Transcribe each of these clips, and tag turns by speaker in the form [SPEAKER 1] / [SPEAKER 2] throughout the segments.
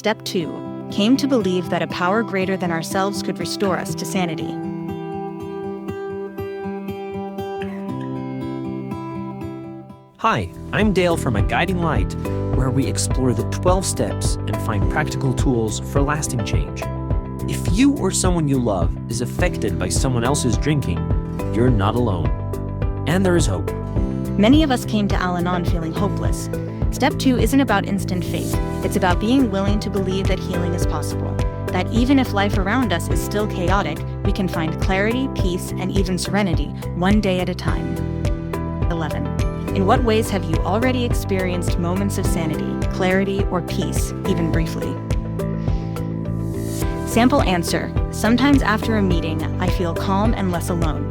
[SPEAKER 1] Step 2. Came to believe that a power greater than ourselves could restore us to sanity.
[SPEAKER 2] Hi, I'm Dale from A Guiding Light, where we explore the 12 steps and find practical tools for lasting change. If you or someone you love is affected by someone else's drinking, you're not alone. And there is hope.
[SPEAKER 1] Many of us came to Al-Anon feeling hopeless. Step 2 isn't about instant faith. It's about being willing to believe that healing is possible. That even if life around us is still chaotic, we can find clarity, peace, and even serenity, one day at a time. 11. In what ways have you already experienced moments of sanity, clarity, or peace, even briefly? Sample answer. Sometimes after a meeting, I feel calm and less alone.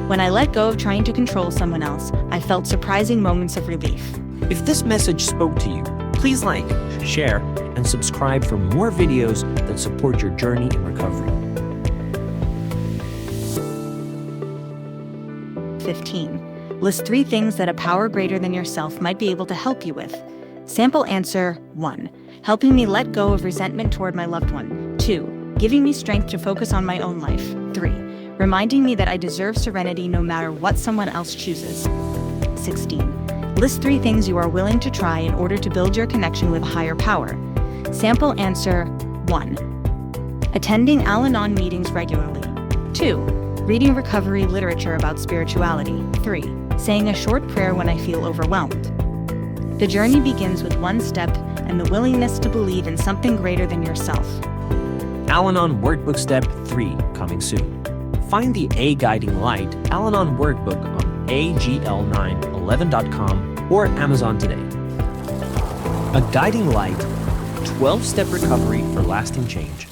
[SPEAKER 1] When I let go of trying to control someone else, I felt surprising moments of relief.
[SPEAKER 2] If this message spoke to you, please like, share, and subscribe for more videos that support your journey in recovery.
[SPEAKER 1] 15. List 3 things that a power greater than yourself might be able to help you with. Sample answer 1. Helping me let go of resentment toward my loved one. 2. Giving me strength to focus on my own life. 3. Reminding me that I deserve serenity no matter what someone else chooses. 16. List 3 things you are willing to try in order to build your connection with a higher power. Sample answer 1. Attending Al-Anon meetings regularly. 2. Reading recovery literature about spirituality. 3. Saying a short prayer when I feel overwhelmed. The journey begins with one step and the willingness to believe in something greater than yourself.
[SPEAKER 2] Al-Anon Workbook Step 3, coming soon. Find the A Guiding Light Al-Anon Workbook on agl911.com or Amazon today. A Guiding Light, 12-step recovery for lasting change.